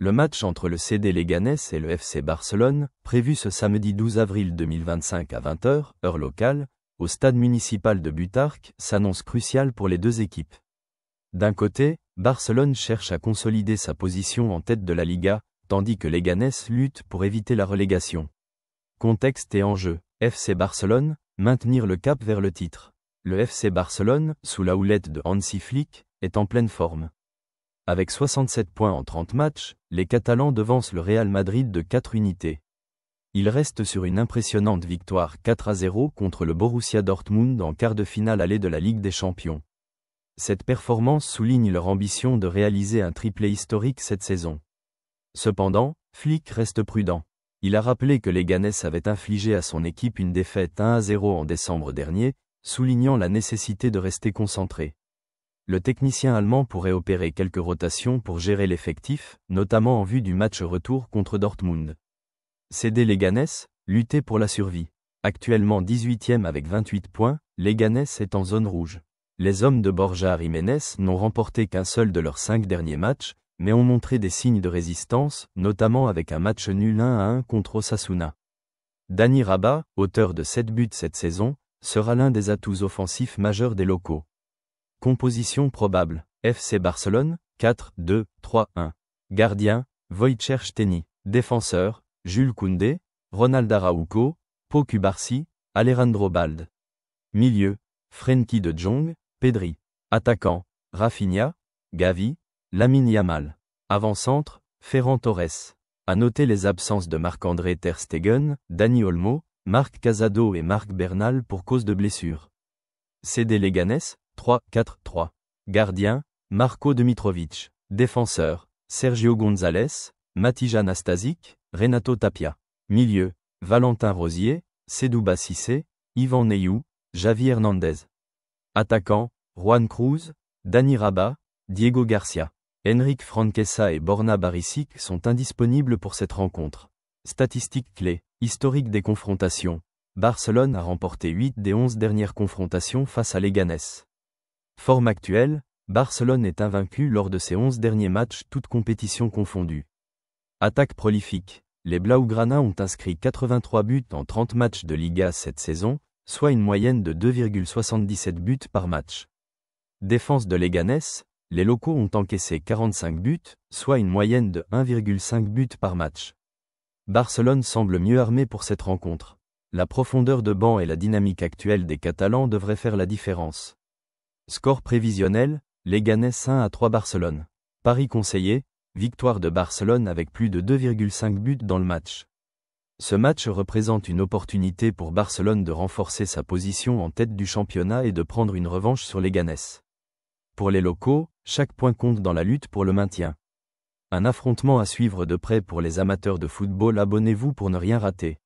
Le match entre le CD Leganés et le FC Barcelone, prévu ce samedi 12 avril 2025 à 20h, heure locale, au stade municipal de Butarque, s'annonce crucial pour les deux équipes. D'un côté, Barcelone cherche à consolider sa position en tête de la Liga, tandis que Leganés lutte pour éviter la relégation. Contexte et enjeu. FC Barcelone, maintenir le cap vers le titre. Le FC Barcelone, sous la houlette de Hansi Flick, est en pleine forme. Avec 67 points en 30 matchs, les Catalans devancent le Real Madrid de 4 unités. Ils restent sur une impressionnante victoire 4-0 contre le Borussia Dortmund en quart de finale aller de la Ligue des Champions. Cette performance souligne leur ambition de réaliser un triplé historique cette saison. Cependant, Flick reste prudent. Il a rappelé que Leganés avait infligé à son équipe une défaite 1-0 en décembre dernier, soulignant la nécessité de rester concentré. Le technicien allemand pourrait opérer quelques rotations pour gérer l'effectif, notamment en vue du match retour contre Dortmund. CD Leganés, lutter pour la survie. Actuellement 18e avec 28 points, Leganés est en zone rouge. Les hommes de Borja Jiménez n'ont remporté qu'un seul de leurs 5 derniers matchs, mais ont montré des signes de résistance, notamment avec un match nul 1-1 contre Osasuna. Dani Rabah, auteur de 7 buts cette saison, sera l'un des atouts offensifs majeurs des locaux. Composition probable. FC Barcelone, 4-2-3-1. Gardien, Wojciech Szczęsny. Défenseur, Jules Koundé, Ronald Araujo, Pau Cubarsí, Alejandro Balde. Milieu, Frenkie de Jong, Pedri. Attaquant, Rafinha, Gavi, Lamine Yamal. Avant-centre, Ferran Torres. À noter les absences de Marc-André Ter Stegen, Dani Olmo, Marc Casado et Marc Bernal pour cause de blessure. CD Leganés, 3-4-3. Gardien, Marko Dmitrovic. Défenseur, Sergio González, Matija Nastasic, Renato Tapia. Milieu, Valentin Rosier, Sedouba Cissé, Ivan Neyou, Javi Hernandez. Attaquant, Juan Cruz, Dani Rabah, Diego Garcia. Henrik Franquesa et Borna Barisic sont indisponibles pour cette rencontre. Statistiques clés. Historique des confrontations. Barcelone a remporté 8 des 11 dernières confrontations face à Leganés. Forme actuelle, Barcelone est invaincu lors de ses 11 derniers matchs toutes compétitions confondues. Attaque prolifique. Les Blaugrana ont inscrit 83 buts en 30 matchs de Liga cette saison, soit une moyenne de 2,77 buts par match. Défense de Leganés, les locaux ont encaissé 45 buts, soit une moyenne de 1,5 buts par match. Barcelone semble mieux armé pour cette rencontre. La profondeur de banc et la dynamique actuelle des Catalans devraient faire la différence. Score prévisionnel, Leganés 1-3 Barcelone. Paris conseillé, victoire de Barcelone avec plus de 2,5 buts dans le match. Ce match représente une opportunité pour Barcelone de renforcer sa position en tête du championnat et de prendre une revanche sur Leganés. Pour les locaux, chaque point compte dans la lutte pour le maintien. Un affrontement à suivre de près pour les amateurs de football. Abonnez-vous pour ne rien rater.